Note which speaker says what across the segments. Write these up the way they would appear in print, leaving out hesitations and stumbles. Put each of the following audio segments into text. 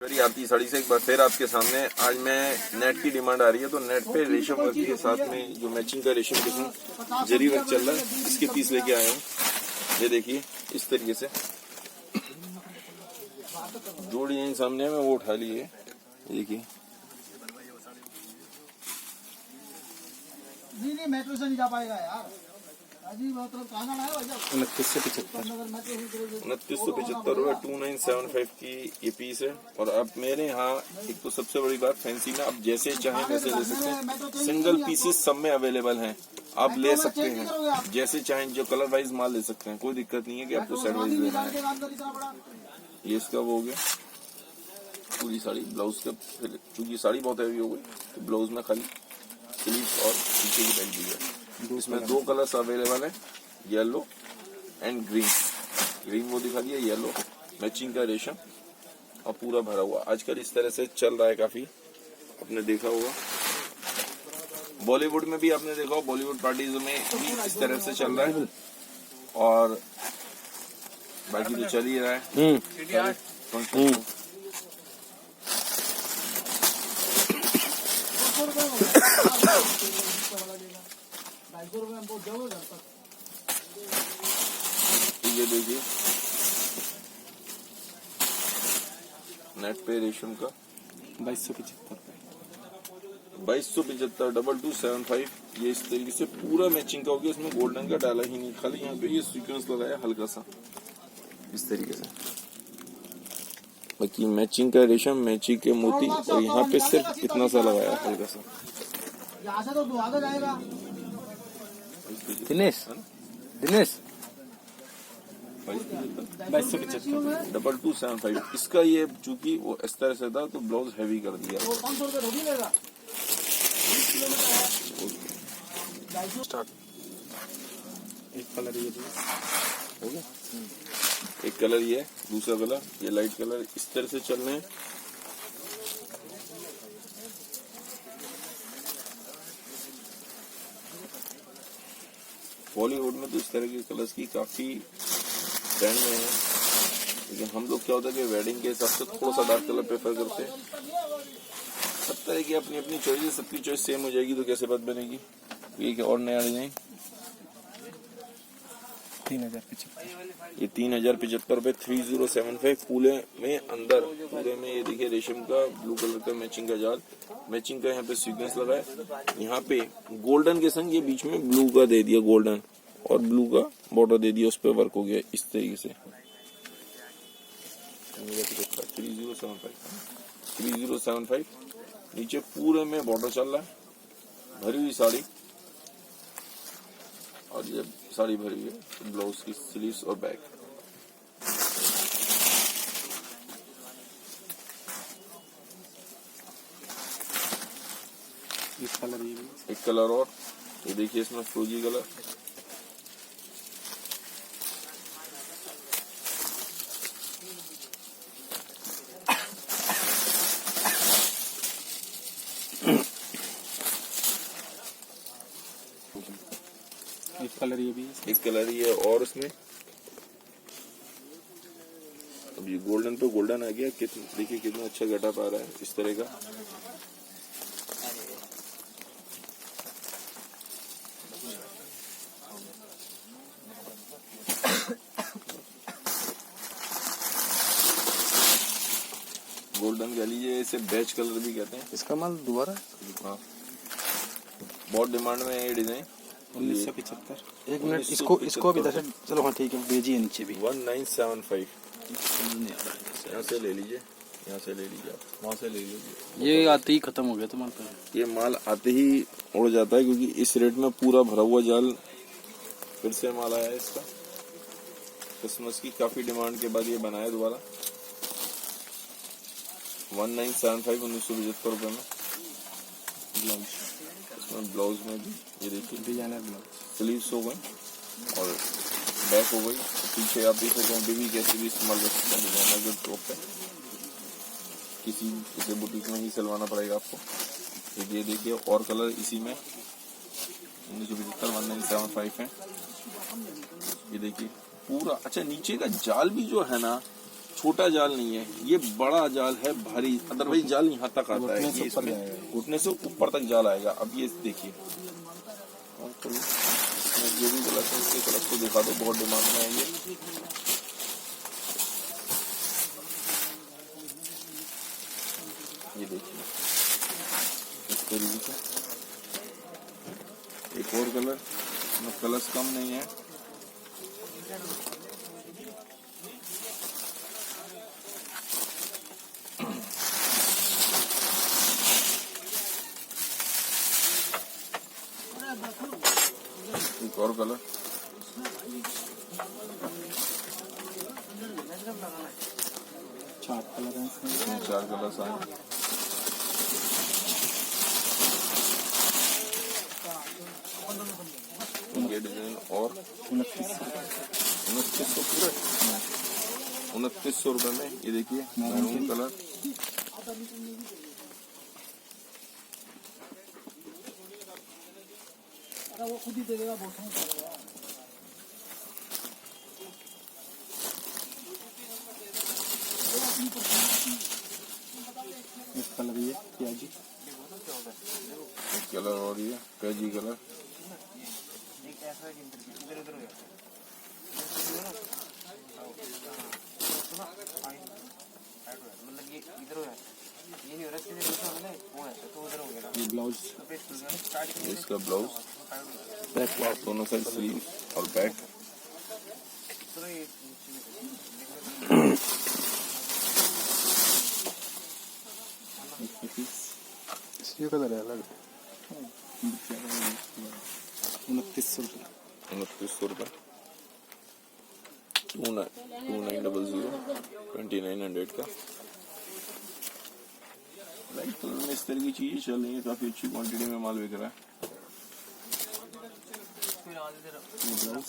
Speaker 1: मेरी आती साड़ी से एक बार फिर आपके सामने। आज मैं नेट की डिमांड आ रही है तो नेट पे रेशम वर्क के साथ में जो मैचिंग का रेशम के साथ जरी वर्क चल रहा है, इसके पीस लेके आया हूँ। ये देखिए इस तरीके से जोड़ी यहीं सामने है, मैं वो उठा ली है। देखिए
Speaker 2: नहीं मेट्रो से नहीं जा पाएगा यार।
Speaker 1: 2975 रुपए 2975 की ये पीस है। और अब मेरे यहाँ एक तो सबसे बड़ी बात फैंसी में आप जैसे चाहें वैसे ले सकते हैं, सिंगल पीसेस सब में अवेलेबल हैं, आप ले सकते हैं जैसे चाहें, जो कलर वाइज माल ले सकते हैं, कोई दिक्कत नहीं है कि आपको सेट वाइज लेना है। ये इसका वो हो गया पूरी साड़ी ब्लाउज का, फिर क्योंकि साड़ी बहुत हैवी हो गई तो ब्लाउज में खाली स्लीव्स और पीछे की टाइप दी है। इसमें दो कलर्स अवेलेबल है, येलो एंड ग्रीन। ग्रीन वो दिखा दिया, येलो मैचिंग का रेशम और पूरा भरा हुआ। आजकल इस तरह से चल रहा है काफी, आपने देखा होगा बॉलीवुड में भी, आपने देखा हो बॉलीवुड पार्टीज में भी इस तरह से चल रहा है। और बाकी तो चल ही रहा है। ये देखिए नेट पे रेशम का 2275 2275। ये इस तरीके से पूरा मैचिंग का हो गया, इसमें गोल्डन का डाला ही नहीं, खाली यहाँ पे ये सीक्वेंस लगाया हल्का सा इस तरीके से। बाकी मैचिंग का रेशम, मैचिंग के मोती, और यहाँ पे सिर्फ इतना सा लगाया हल्का सा।
Speaker 2: यहाँ से तो आगे जाएगा
Speaker 3: दिनेश
Speaker 1: 2275 इसका। ये चूंकि वो इस तरह से था तो ब्लाउज हैवी कर दिया।
Speaker 2: 500 रुपये धोबी लेगा।
Speaker 1: स्टार्ट।
Speaker 3: एक कलर ये
Speaker 1: हो गया, एक कलर ये है, दूसरा कलर ये लाइट कलर, इस तरह से चल रहे हैं। बॉलीवुड में तो इस तरह के कलर्स की काफी ट्रेंड में है, लेकिन हम लोग क्या होता है कि वेडिंग के हिसाब से थोड़ा सा डार्क कलर प्रेफर करते हैं। सब तरह की अपनी अपनी चॉइस है, सबकी चॉइस सेम हो जाएगी तो कैसे बात बनेगी। एक और नया डिजाइन
Speaker 3: 3075।
Speaker 1: ये 3075 रुपए 3075 पूरे में अंदर, पूरे में ये देखिए रेशम का ब्लू कलर का मैचिंग का जाल, मैचिंग का यहाँ पे सीक्वेंस लगा है। यहाँ पे गोल्डन के संग ये बीच में ब्लू का दे दिया, गोल्डन और ब्लू का बॉर्डर दे दिया, उस पर वर्क हो गया इस तरीके से। 3075 नीचे पूरे में बॉर्डर चल रहा है, भरी हुई साड़ी। और ये साड़ी भरी हुई है, ब्लाउज की स्लीव्स और बैक।
Speaker 3: इस कलर ये भी
Speaker 1: एक कलर और ये देखिए, इसमें फ्रोजी कलर।
Speaker 3: एक कलर ये भी
Speaker 1: एक कलर ये और इसमें अब ये गोल्डन पे गोल्डन आ गया। देखिए कितना अच्छा गेटअप आ रहा है इस तरह का। गोल्डन कह लीजिए, इसे बेच कलर भी कहते हैं।
Speaker 3: इसका माल दोबारा
Speaker 1: हाँ, बहुत डिमांड में है ये डिजाइन।
Speaker 3: 1975। एक मिनट, इसको भी 10। चलो हाँ ठीक है, भेजिए नीचे भी।
Speaker 1: 1975 यहाँ से ले लीजिए, यहाँ से ले लीजिए, आप वहाँ से ले लीजिए।
Speaker 3: ये आते ही खत्म हो गया तुम्हारे पास।
Speaker 1: ये माल आते ही उड़ जाता है, क्योंकि इस रेट में पूरा भरा हुआ जाल फिर से माल आया है इसका। क्रिसमस की काफी डिमांड के बाद ये बनाया दोबारा। 1975 1975 रुपए में
Speaker 3: ब्लाउज,
Speaker 1: इसमें ब्लाउज में भी ये देखिए
Speaker 3: डिजाइनर ब्लाउज,
Speaker 1: स्लीव्स हो गई और बैक हो गई। पीछे आप देख सकते हैं बेबी कैसे भी इस्तेमाल कर सकते हैं डिजाइनर के टॉप पे। किसी बुटीक में ही सिलवाना पड़ेगा आपको। ये देखिए और कलर इसी में 1975 1975 है। ये देखिए पूरा अच्छा, नीचे का जाल भी जो है ना छोटा जाल नहीं है, ये बड़ा जाल है, भारी। अदरवाइज जाल यहाँ तक आता है, ये इसमें घुटने से ऊपर तक जाल आएगा। अब ये देखिए, और तो जो भी गलत है इसके तरफ को दिखा दो, बहुत डिमांड में है ये देखिए इस तरीके से। एक और कलर, कलर्स कम नहीं है। एक और कलर,
Speaker 3: चार कलर हैं इसमें।
Speaker 1: इसमें 4 कलर्स आए। ये डिजाइन और 2900 पूरे 2900 रुपए में। ये देखिए मैरून कलर,
Speaker 2: अरे वो खुद ही दे देगा, बहुत समझ पड़ेगा।
Speaker 3: एक कलर ये प्याजी,
Speaker 1: एक कलर और ये कैजी कलर।
Speaker 3: ये ब्लाउज,
Speaker 1: इसका ब्लाउज,
Speaker 3: बैक वाला
Speaker 1: दोनों साइड स्लीव और बैक।
Speaker 3: ये कलर है अलग, 2900 रुपये।
Speaker 1: 2900 रुपए, 2900, 2900 का। लाइट कलर में इस तरह की चीजें चल रही है, काफी अच्छी क्वांटिटी में माल बिक रहा है।
Speaker 3: ये ब्लाउज,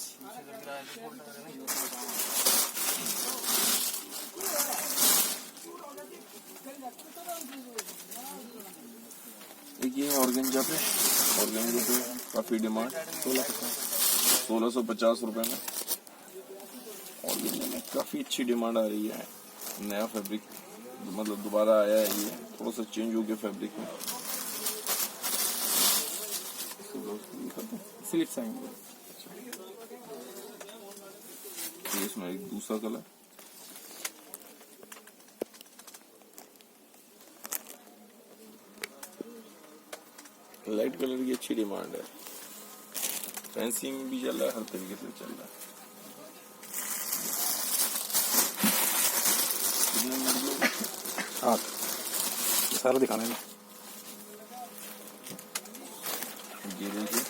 Speaker 1: एक ये ऑर्गेंजा पे काफी डिमांड, 1650 रुपए में। ऑर्गेंजा में काफी अच्छी डिमांड आ रही है। नया फैब्रिक मतलब दोबारा आया है, ये थोड़ा सा चेंज हो गया फैब्रिक में।
Speaker 3: स्लिप्स आएंगे।
Speaker 1: ये इसमें एक दूसरा कलर, लाइट कलर की अच्छी डिमांड है। फैंसी में भी चल रहा है, हर तरीके से चल रहा है। कितने मिनट में?
Speaker 3: 8 सारा दिखाना है।
Speaker 1: ये देखिए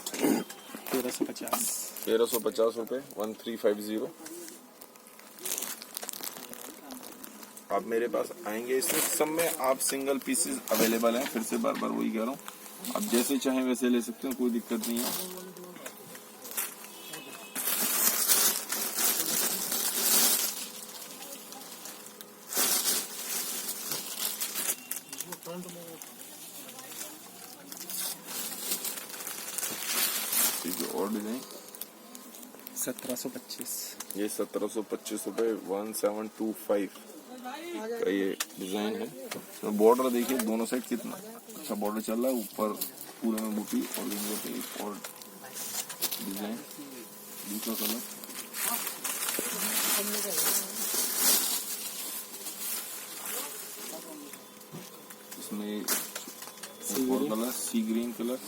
Speaker 3: 1350,
Speaker 1: 1350 रुपए, 1350। आप मेरे पास आएंगे, इसमें सब में आप सिंगल पीसेस अवेलेबल हैं। फिर से बार बार वही कह रहा हूँ, आप जैसे चाहें वैसे ले सकते हैं, कोई दिक्कत नहीं है। ठीक है, और डिजाइन
Speaker 3: 1725,
Speaker 1: ये 1725 रुपए, 1725 का ये डिजाइन है। तो बॉर्डर देखिए दोनों साइड कितना अच्छा बॉर्डर चल रहा है, ऊपर पूरे में बूटी और इनके पे एक और डिजाइन, दूसरा कलर। इसमें एक और कलर, सी ग्रीन कलर।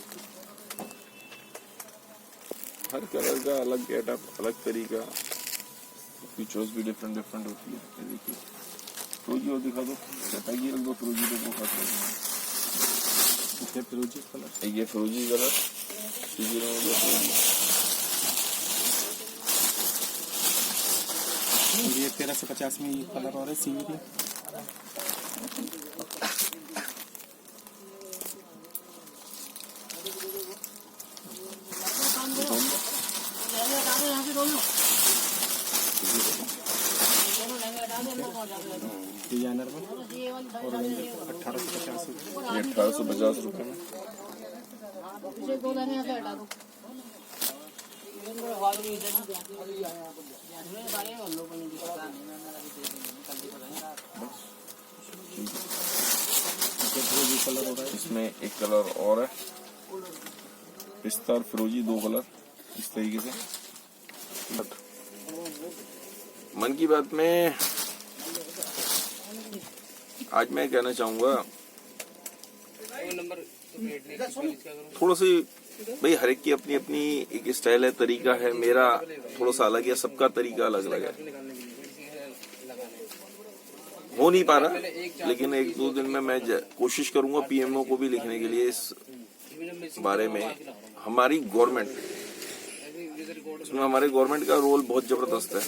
Speaker 1: हर कलर का अलग गेटअप, अलग तरीका, फीचर्स भी डिफरेंट डिफरेंट होती है। ये देखिए फिरोजी और दिखा दो, कैटेगरी रख दो फिरोजी पे, वो खास लगेगा।
Speaker 3: ये फिरोजी कलर,
Speaker 1: ये फिरोजी कलर, फिरोजी रंग हो गया फिरोजी।
Speaker 3: और ये 1350 में ये कलर और है सी ग्रीन। डिजाइनर में और 1850
Speaker 1: ये 1850 रुपए में। इसमें एक कलर और है, पिस्ता और फिरोजी, 2 कलर इस तरीके से। मन की बात में आज मैं कहना चाहूंगा थोड़ा सी, भाई हर एक की अपनी अपनी एक स्टाइल है, तरीका है। मेरा थोड़ा सा अलग है, सबका तरीका अलग अलग है। हो नहीं पा रहा, लेकिन 1-2 दिन में मैं कोशिश करूंगा पीएमओ को भी लिखने के लिए इस बारे में। हमारी गवर्नमेंट, इसमें हमारे गवर्नमेंट का रोल बहुत जबरदस्त है।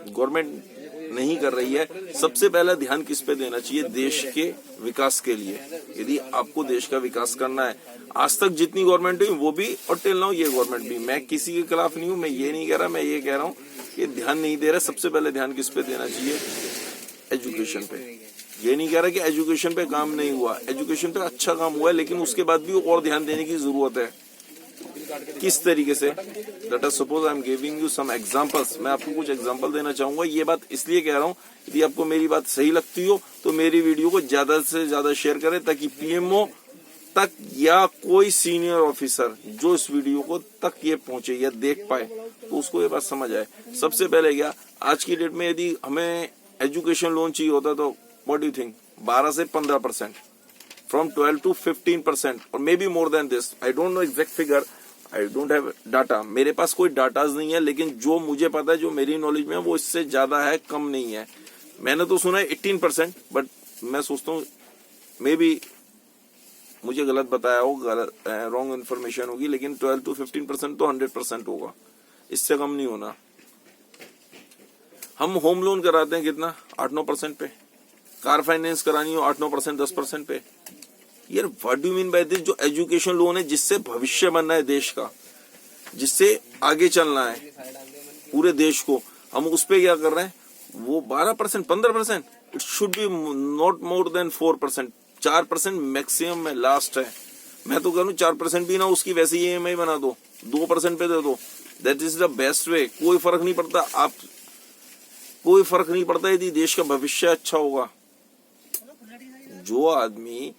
Speaker 1: गवर्नमेंट नहीं कर रही है। सबसे पहला ध्यान किस पे देना चाहिए? देश के विकास के लिए। यदि आपको देश का विकास करना है, आज तक जितनी गवर्नमेंट हुई वो भी और टिल नाउ ये गवर्नमेंट भी, मैं किसी के खिलाफ नहीं हूँ, मैं ये नहीं कह रहा, मैं ये कह रहा हूँ कि ध्यान नहीं दे रहा। सबसे पहले ध्यान किस पे देना चाहिए? एजुकेशन पे। ये नहीं कह रहा कि एजुकेशन पे काम नहीं हुआ, एजुकेशन पे अच्छा काम हुआ है, लेकिन उसके बाद भी और ध्यान देने की जरूरत है। किस तरीके से? Let us suppose I am giving you some examples. मैं आपको कुछ एग्जांपल देना चाहूंगा। ये बात इसलिए कह रहा हूँ, यदि आपको मेरी बात सही लगती हो तो मेरी वीडियो को ज्यादा से ज्यादा शेयर करें, ताकि पीएमओ तक या कोई सीनियर ऑफिसर जो इस वीडियो को तक ये पहुंचे या देख पाए तो उसको ये बात समझ आए। सबसे पहले क्या, आज की डेट में यदि हमें एजुकेशन लोन चाहिए होता तो व्हाट डू यू थिंक, 12 से 15%, फ्रॉम 12 to 15%, और may be more than this. I don't know exact figure, I don't have data, मेरे पास कोई डाटाज नहीं है, लेकिन जो मुझे पता है, जो मेरी नॉलेज में है, वो इससे ज्यादा है, कम नहीं है। मैंने तो सुना है 18%, बट मैं सोचता हूँ मे बी मुझे गलत बताया हो, गलत रॉन्ग इन्फॉर्मेशन होगी, लेकिन 12 to 15% तो 100% होगा, इससे कम नहीं होना। हम होम लोन कराते हैं कितना? 8-9% पे। कार फाइनेंस करानी हो 8-9%, 10% पे। यार what do mean by this? जो एजुकेशन लोन है, जिससे भविष्य बनना है देश का, जिससे आगे चलना है पूरे देश को, हम उस पे क्या कर रहे हैं? वो 12%, 15%, it should be not more than 4%। 4% maximum में लास्ट है। मैं तो करूँ 4% भी ना, उसकी वैसे ही EMI बना दो, 2% पे दे दो, that is the best way. कोई फर्क नहीं पड़ता, आप कोई फर्क नहीं पड़ता यदि देश का भविष्य अच्छा होगा। जो आदमी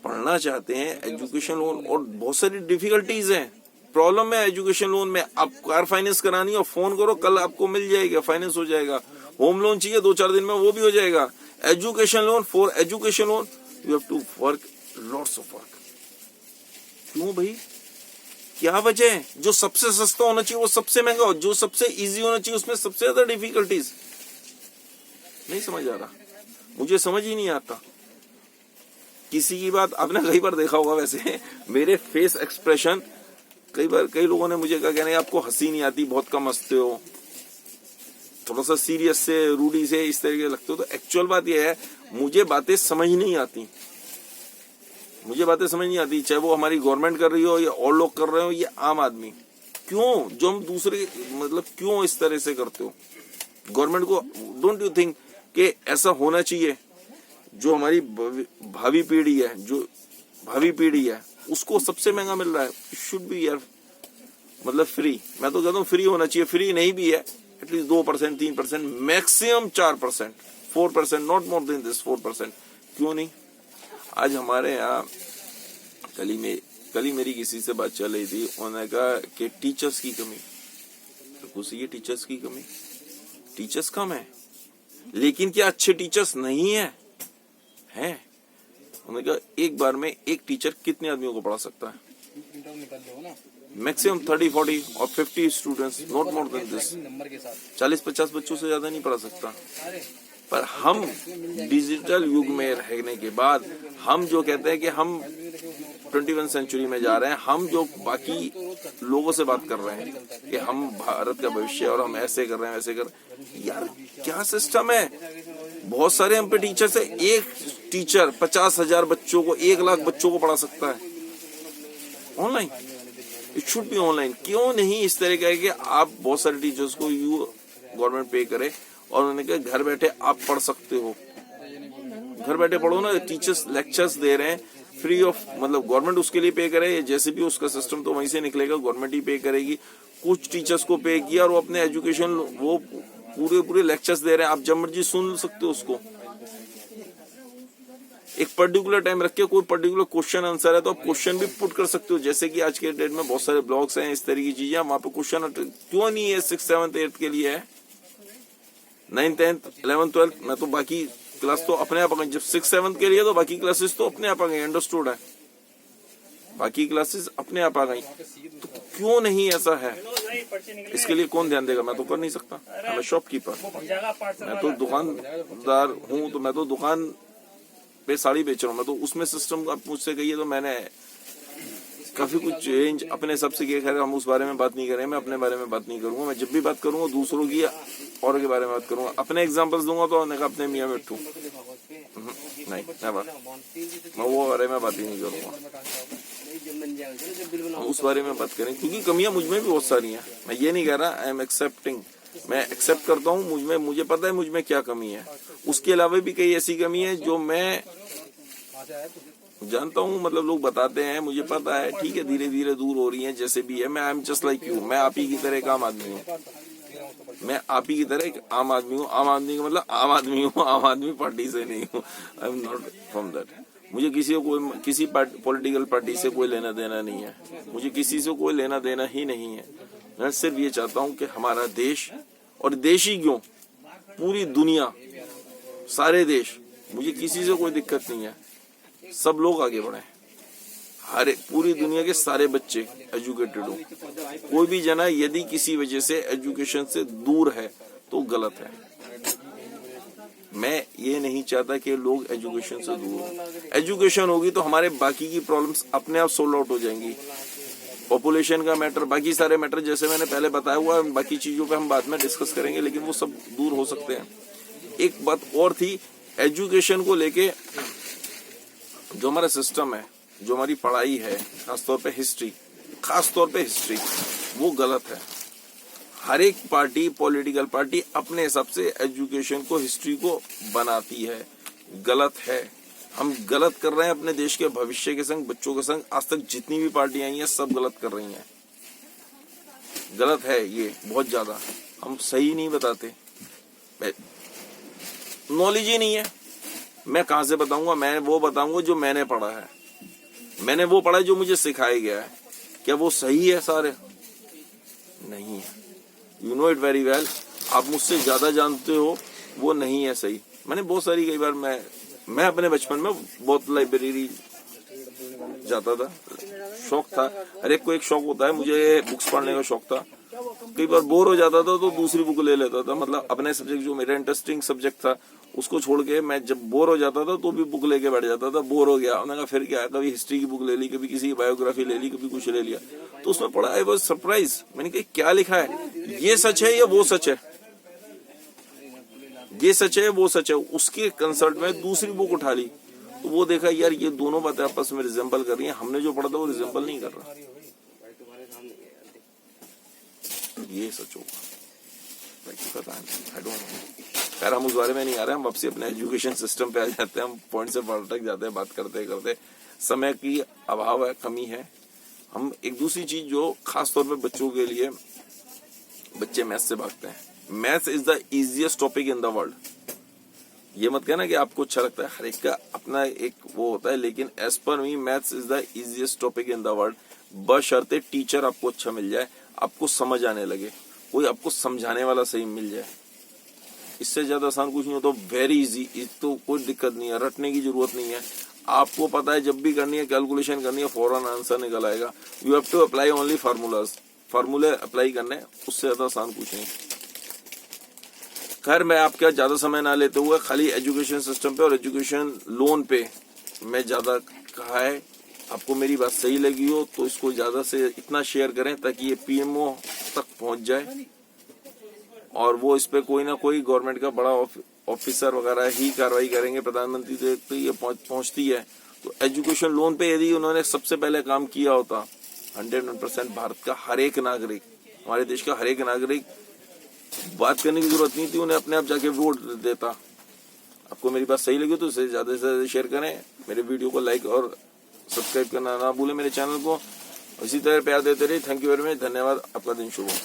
Speaker 1: पढ़ना चाहते हैं, एजुकेशन लोन, और बहुत सारी डिफिकल्टीज हैं, प्रॉब्लम है एजुकेशन लोन में। आप कार फाइनेंस करानी हो, फोन करो, कल आपको मिल जाएगा, फाइनेंस हो जाएगा। होम लोन चाहिए 2-4 दिन में, वो भी हो जाएगा। Education loan, for education loan you have to work, lots of work. क्यों भाई? क्या वजह है? जो सबसे सस्ता होना चाहिए वो सबसे महंगा हो, जो सबसे इजी होना चाहिए उसमें सबसे ज्यादा डिफिकल्टीज। नहीं समझ आ रहा, मुझे समझ ही नहीं आता किसी की बात। आपने कई बार देखा होगा वैसे मेरे फेस एक्सप्रेशन, कई बार कई लोगों ने मुझे कहा कि नहीं आपको हंसी नहीं आती, बहुत कम हंसते हो, थोड़ा सा सीरियस से, रूडी से इस तरीके लगते हो। तो एक्चुअल बात यह है, मुझे बातें समझ नहीं आती, मुझे बातें समझ नहीं आती, चाहे वो हमारी गवर्नमेंट कर रही हो या और लोग कर रहे हो या आम आदमी। क्यों जो हम दूसरे, मतलब क्यों इस तरह से करते हो? गवर्नमेंट को डोंट यू थिंक कि ऐसा होना चाहिए? जो हमारी भावी पीढ़ी है, जो भावी पीढ़ी है, उसको सबसे महंगा मिल रहा है। इट शुड बी यार, मतलब फ्री। मैं तो कहता हूँ फ्री होना चाहिए। फ्री नहीं भी है, at least 2%, 3%, maximum 4%, 4%, not more than this 4%। क्यों नहीं? आज हमारे यहाँ कल ही मेरी किसी से बात चल रही थी, उन्होंने कहा कि टीचर्स की कमी। तो ये टीचर्स की कमी, टीचर्स कम है, लेकिन क्या अच्छे टीचर्स नहीं है? हैं? उन्होंने कहा एक बार में एक टीचर कितने आदमियों को पढ़ा सकता है? मैक्सिमम 30, 40 और 50 students, not more than this. 40-50 बच्चों से ज्यादा नहीं पढ़ा सकता। पर हम डिजिटल युग में रहने के बाद हम जो कहते हैं कि हम 21 सेंचुरी में जा रहे हैं, हम जो बाकी लोगों से बात कर रहे हैं कि हम भारत का भविष्य और हम ऐसे कर रहे हैं, वैसे कर रहे हैं। यार क्या सिस्टम है? बहुत सारे हम पे टीचर्स है, एक टीचर 50,000 बच्चों को, 1 लाख बच्चों को पढ़ा सकता है online. It should be online. क्यों नहीं इस तरह का है कि आप बहुत सारे टीचर्स को गवर्नमेंट पे करे और उन्होंने कहा घर बैठे आप पढ़ सकते हो, घर बैठे पढ़ो ना। टीचर्स लेक्चर्स दे रहे हैं फ्री ऑफ, मतलब गवर्नमेंट उसके लिए पे करे, जैसे भी उसका सिस्टम तो वहीं से निकलेगा, गवर्नमेंट ही पे करेगी। कुछ टीचर्स को पे किया और वो अपने एजुकेशन वो पूरे लेक्चर्स दे रहे हैं, आप जब मर्जी सुन सकते हो उसको। एक पर्टिकुलर टाइम रख के कोई पर्टिकुलर क्वेश्चन आंसर है तो आप क्वेश्चन भी पुट कर सकते हो, जैसे कि आज के डेट में बहुत सारे ब्लॉग्स हैं इस तरह की चीजें, वहां पे क्वेश्चन क्यों नहीं है 6th 7th 8th के लिए है, 9th 10th 11th 12th मैं तो बाकी क्लास तो अपने आप आ गई, जब 6th 7th के लिए तो बाकी क्लासेस तो अपने आप आ गई, अंडरस्टूड है, बाकी क्लासेस अपने आप आ गई, तो क्यों नहीं ऐसा है? इसके लिए कौन ध्यान देगा? मैं तो कर नहीं सकता, मैं शॉपकीपर, मैं तो दुकानदार हूँ, तो मैं तो दुकान पे साड़ी बेच रहा हूँ, मैं तो उसमें सिस्टम आप मुझसे कहिए तो मैंने काफी कुछ चेंज अपने हिसाब से किया। खैर हम उस बारे में बात नहीं करें, मैं अपने बारे में बात नहीं करूंगा, मैं जब भी बात करूंगा दूसरों की और के बारे में बात करूंगा, अपने एग्जांपल्स दूंगा तो अपने मियाँ में बैठू नहीं, मैं वो बारे में बात ही नहीं करूंगा, हम उस बारे में बात करें, क्योंकि कमियां मुझ में भी बहुत सारी हैं, मैं ये नहीं कह रहा, आई एम एक्सेप्टिंग, मैं एक्सेप्ट करता हूँ, मुझे पता है मुझ में क्या कमी है, उसके अलावा भी कई ऐसी कमी है जो मैं जानता हूँ, मतलब लोग बताते हैं, मुझे पता है, ठीक है, धीरे धीरे दूर हो रही है, जैसे भी है, मैं I am just like you, मैं आप ही की तरह एक आम आदमी हूँ, मैं आप ही की तरह एक आम आदमी हूँ, आम आदमी का मतलब आम आदमी हूँ, आम आदमी पार्टी से नहीं हूँ, I am not from that, मुझे किसी पॉलिटिकल पार्टी से कोई लेना देना नहीं है, मुझे किसी से कोई लेना देना ही नहीं है, मैं सिर्फ ये चाहता हूँ कि हमारा देश, और देश ही क्यों, पूरी दुनिया, सारे देश, मुझे किसी से कोई दिक्कत नहीं है, सब लोग आगे बढ़े, हर पूरी दुनिया के सारे बच्चे एजुकेटेड हो, कोई भी जना यदि किसी वजह से एजुकेशन से दूर है तो गलत है, मैं ये नहीं चाहता कि लोग एजुकेशन से दूर हो, एजुकेशन होगी तो हमारे बाकी की प्रॉब्लम्स अपने आप सोल्व आउट हो जाएंगी, पॉपुलेशन का मैटर, बाकी सारे मैटर जैसे मैंने पहले बताया हुआ, बाकी चीजों पे हम बाद में डिस्कस करेंगे, लेकिन वो सब दूर हो सकते हैं। एक बात और थी, एजुकेशन को लेके जो हमारा सिस्टम है, जो हमारी पढ़ाई है, खासतौर पे हिस्ट्री, वो गलत है। हर एक पार्टी, पॉलिटिकल पार्टी अपने हिसाब से एजुकेशन को, हिस्ट्री को बनाती है, गलत है, हम गलत कर रहे हैं अपने देश के भविष्य के संग, बच्चों के संग, आज तक जितनी भी पार्टियां आई हैं सब गलत कर रही हैं, गलत है ये बहुत ज्यादा, हम सही नहीं बताते, नॉलेज ही नहीं है, मैं कहां से बताऊंगा, मैं वो बताऊंगा जो मैंने पढ़ा है, मैंने वो पढ़ा जो मुझे सिखाया गया है, क्या वो सही है? सारे नहीं है, you know it very well, आप मुझसे ज्यादा जानते हो, वो नहीं है सही। मैंने बहुत सारी, कई बार मैं अपने बचपन में बहुत लाइब्रेरी जाता था, शौक था, हर एक को एक शौक होता है, मुझे बुक्स पढ़ने का शौक था, कई बार बोर हो जाता था तो दूसरी बुक ले लेता था, मतलब अपने सब्जेक्ट जो मेरा इंटरेस्टिंग सब्जेक्ट था उसको छोड़ के मैं जब बोर हो जाता था तो भी बुक लेके बैठ जाता था, बोर हो गया, उन्होंने कहा फिर क्या, कभी हिस्ट्री की बुक ले ली, कभी किसी की बायोग्राफी ले ली, कभी कुछ ले लिया, तो उसमें पढ़ा, आई वाज सरप्राइज, मैंने कहा क्या लिखा है, ये सच है या वो सच है, ये सच है वो सच है, उसके कंसर्ट में दूसरी बुक उठा ली, तो वो देखा यार ये दोनों बातें आपस में रिजेंबल कर रही हैं, हमने जो पढ़ा था वो रिजेंबल नहीं कर रहा, ये सच होगा, पता नहीं, आई डोंट नो, खैर हम उस बारे में नहीं आ रहे, हम वापसी अपने एजुकेशन सिस्टम पे आ जाते हैं, हम पॉइंट से भटक जाते हैं, बात करते करते, समय की अभाव है, कमी है। हम एक दूसरी चीज जो खास तौर पे बच्चों के लिए, बच्चे मैथ्स से भागते हैं, maths is the easiest topic in the world, ये मत कहना कि आपको अच्छा लगता है, हर एक का अपना एक वो होता है, लेकिन as per me maths is the easiest topic in the world, बशर्ते टीचर आपको अच्छा मिल जाए, आपको समझ आने लगे, कोई आपको समझाने वाला सही मिल जाए, इससे ज्यादा आसान कुछ नहीं हो, तो वेरी इजी, तो कोई दिक्कत नहीं है, रटने की जरूरत नहीं है, आपको पता है जब भी करनी है, कैलकुलेशन करनी है, फौरन आंसर निकल आएगा, you have to apply only formulas, फार्मूले अप्लाई करने, उससे ज्यादा आसान कुछ नहीं। खैर मैं आपका ज्यादा समय ना लेते हुए खाली एजुकेशन सिस्टम पे और एजुकेशन लोन पे मैं ज्यादा कहा है, आपको मेरी बात सही लगी हो तो इसको ज्यादा से इतना शेयर करें ताकि ये पीएमओ तक पहुंच जाए, और वो इस पे कोई ना कोई गवर्नमेंट का बड़ा ऑफिसर वगैरह ही कार्रवाई करेंगे, प्रधानमंत्री तक तो ये पहुंचती है, तो एजुकेशन लोन पे यदि उन्होंने सबसे पहले काम किया होता, 100% भारत का हर एक नागरिक, हमारे देश का हर एक नागरिक, बात करने की जरूरत नहीं थी, उन्हें अपने आप जाके वोट देता। आपको मेरी बात सही लगी तो इसे ज्यादा से ज्यादा शेयर करें, मेरे वीडियो को लाइक और सब्सक्राइब करना ना भूलें मेरे चैनल को, इसी तरह प्यार देते रहिए। थैंक यू वेरी मच, धन्यवाद, आपका दिन शुभ हो।